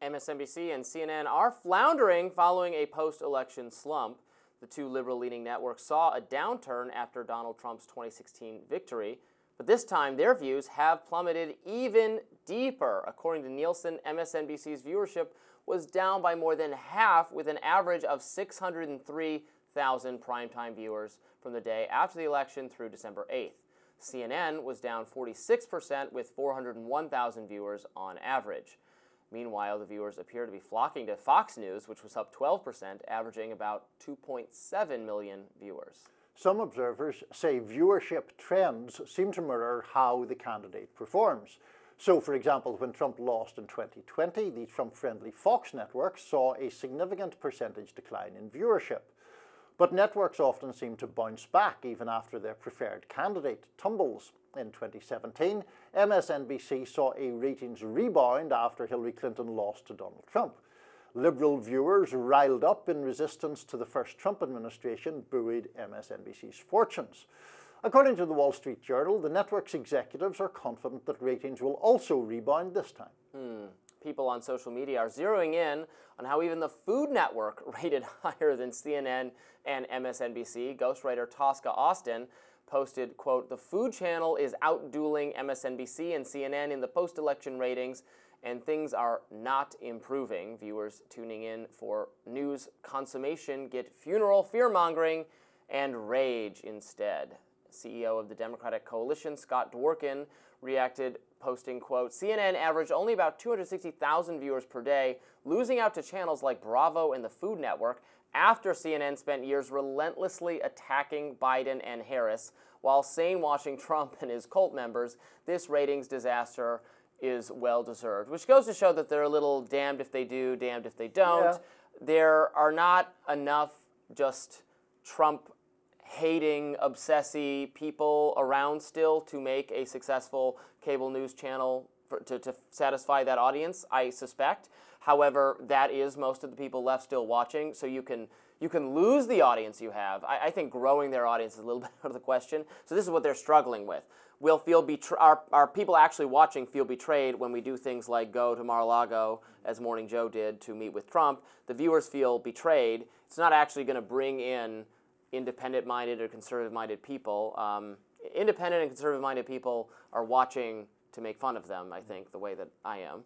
MSNBC and CNN are floundering following a post-election slump. The two liberal-leaning networks saw a downturn after Donald Trump's 2016 victory, but this time their views have plummeted even deeper. According to Nielsen, MSNBC's viewership was down by more than half, with an average of 603,000 primetime viewers from the day after the election through December 8th. CNN was down 46%, with 401,000 viewers on average. Meanwhile, the viewers appear to be flocking to Fox News, which was up 12%, averaging about 2.7 million viewers. Some observers say viewership trends seem to mirror how the candidate performs. So, for example, when Trump lost in 2020, the Trump-friendly Fox network saw a significant percentage decline in viewership. But networks often seem to bounce back even after their preferred candidate tumbles. In 2017, MSNBC saw a ratings rebound after Hillary Clinton lost to Donald Trump. Liberal viewers riled up in resistance to the first Trump administration buoyed MSNBC's fortunes. According to the Wall Street Journal, the network's executives are confident that ratings will also rebound this time. People on social media are zeroing in on how even the Food Network rated higher than CNN and MSNBC. Ghostwriter Tosca Austin posted, quote, "The Food Channel is outdueling MSNBC and CNN in the post-election ratings, and things are not improving. Viewers tuning in for news consummation get funeral fear-mongering and rage instead." CEO of the Democratic Coalition, Scott Dworkin, reacted, posting, quote, "CNN averaged only about 260,000 viewers per day, losing out to channels like Bravo and the Food Network after CNN spent years relentlessly attacking Biden and Harris while sane-washing Trump and his cult members. This ratings disaster is well-deserved," which goes to show that they're a little damned if they do, damned if they don't. Yeah. There are not enough just Trump-hating, obsessive people around still to make a successful cable news channel to satisfy that audience, I suspect. However, that is most of the people left still watching, so you can lose the audience you have. I think growing their audience is a little bit out of the question. So this is what they're struggling with. We'll feel are people actually watching feel betrayed when we do things like go to Mar-a-Lago, as Morning Joe did, to meet with Trump? The viewers feel betrayed. It's not actually going to bring in independent-minded or conservative-minded people. Independent and conservative-minded people are watching to make fun of them, I think, the way that I am.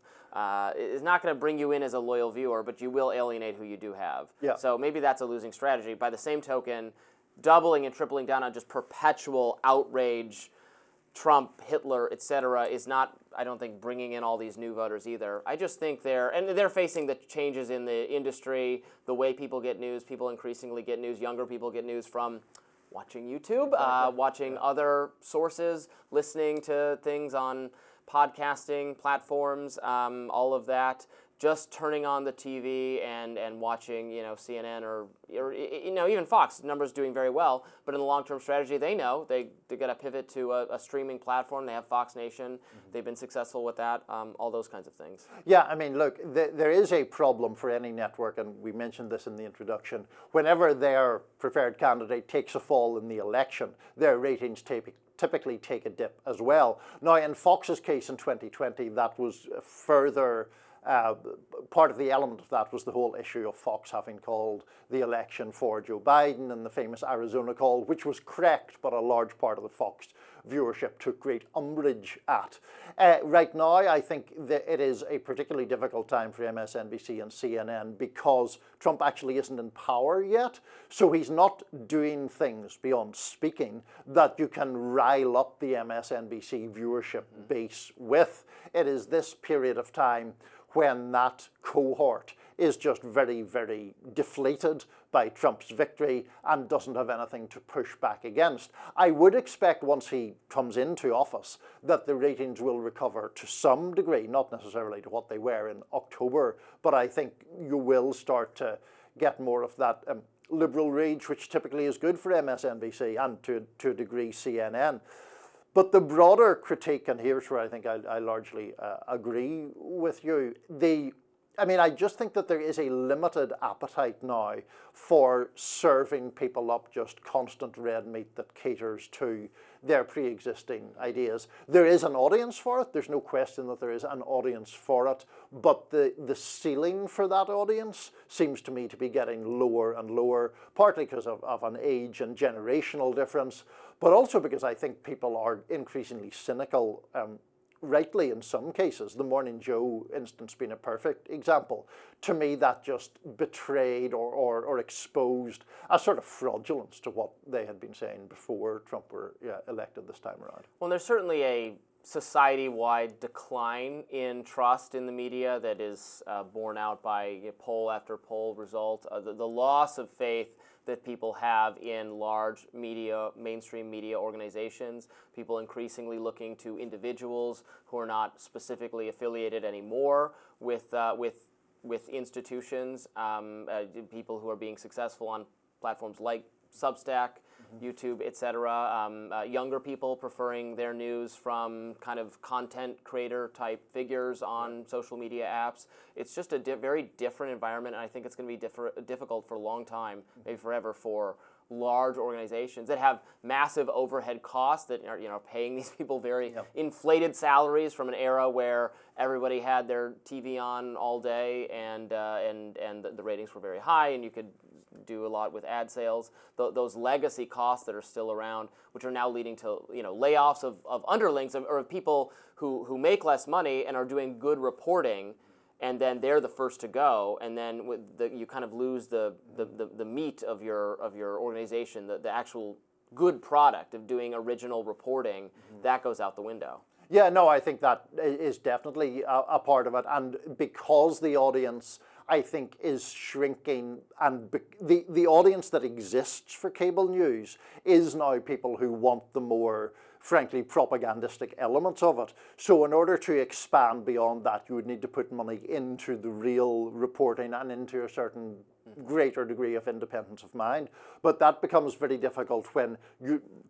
It's not going to bring you in as a loyal viewer, but you will alienate who you do have. Yeah. So maybe that's a losing strategy. By the same token, doubling and tripling down on just perpetual outrage, Trump, Hitler, etc., is not, I don't think, bringing in all these new voters either. I just think they're facing the changes in the industry, the way people get news. People increasingly get news. Younger people get news from watching YouTube, watching other sources, listening to things on podcasting platforms, all of that. Just turning on the TV and watching, CNN or even Fox. Numbers doing very well, but in the long-term strategy, they know they got to pivot to a streaming platform. They have Fox Nation. They've been successful with that. All those kinds of things. Yeah, I mean, look, there is a problem for any network, and we mentioned this in the introduction. Whenever their preferred candidate takes a fall in the election, their ratings typically take a dip as well. Now, in Fox's case in 2020, that was further. Part of the element of that was the whole issue of Fox having called the election for Joe Biden and the famous Arizona call, which was correct, but a large part of the Fox viewership took great umbrage at. Right now, I think that it is a particularly difficult time for MSNBC and CNN because Trump actually isn't in power yet. So he's not doing things beyond speaking that you can rile up the MSNBC viewership base with. It is this period of time when that cohort is just very, very deflated by Trump's victory and doesn't have anything to push back against. I would expect once he comes into office that the ratings will recover to some degree, not necessarily to what they were in October, but I think you will start to get more of that liberal rage, which typically is good for MSNBC and to a degree CNN. But the broader critique, and here's where I think I largely agree with you, I mean, I just think that there is a limited appetite now for serving people up just constant red meat that caters to their pre-existing ideas. There is an audience for it. There's no question that there is an audience for it. But the ceiling for that audience seems to me to be getting lower and lower, partly because of an age and generational difference, but also because I think people are increasingly cynical, rightly in some cases. The Morning Joe instance being a perfect example. To me, that just betrayed or exposed a sort of fraudulence to what they had been saying before Trump were elected this time around. Well, there's certainly a society-wide decline in trust in the media that is borne out by poll after poll result. The loss of faith that people have in large media, mainstream media organizations, people increasingly looking to individuals who are not specifically affiliated anymore with institutions, people who are being successful on platforms like Substack, YouTube, etc. Younger people preferring their news from kind of content creator type figures on social media apps. It's just a very different environment, and I think it's going to be difficult for a long time, maybe forever, for large organizations that have massive overhead costs that are paying these people very inflated salaries from an era where everybody had their TV on all day and the ratings were very high and you could do a lot with ad sales. Those legacy costs that are still around, which are now leading to layoffs of underlings or of people who make less money and are doing good reporting, and then they're the first to go, and then you kind of lose the meat of your organization, the actual good product of doing original reporting. That goes out the window. Yeah, no, I think that is definitely a part of it, and because the audience, I think, is shrinking, and the audience that exists for cable news is now people who want the more, frankly, propagandistic elements of it. So in order to expand beyond that, you would need to put money into the real reporting and into a certain greater degree of independence of mind. But that becomes very difficult when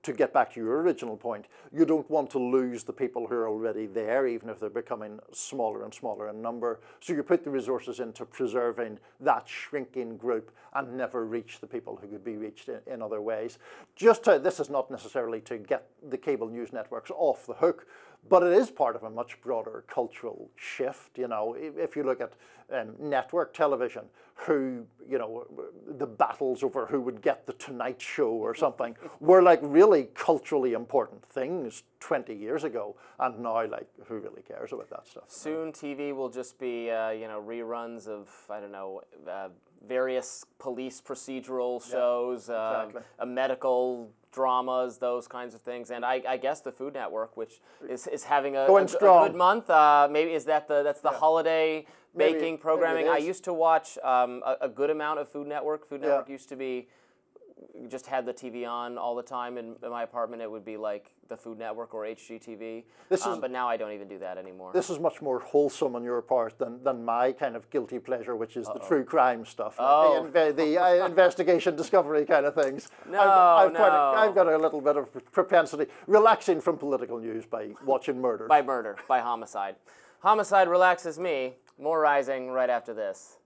to get back to your original point, you don't want to lose the people who are already there, even if they're becoming smaller and smaller in number. So you put the resources into preserving that shrinking group and never reach the people who could be reached in other ways. This is not necessarily to get the cable news networks off the hook, but it is part of a much broader cultural shift. If you look at network television, the battles over who would get the Tonight Show or something were like really culturally important things 20 years ago, and now who really cares about that stuff? Soon TV will just be reruns of various police procedural shows, exactly. Medical dramas, those kinds of things, and I guess the Food Network, which is having a good month. Maybe that's the holiday baking programming. I used to watch a good amount of Food Network. Food Network used to be, just had the TV on all the time. In my apartment, it would be like the Food Network or HGTV. But now I don't even do that anymore. This is much more wholesome on your part than my kind of guilty pleasure, which is the true crime stuff, the investigation, discovery kind of things. I've got a little bit of propensity, relaxing from political news by watching murder. By homicide. Homicide relaxes me. More Rising right after this.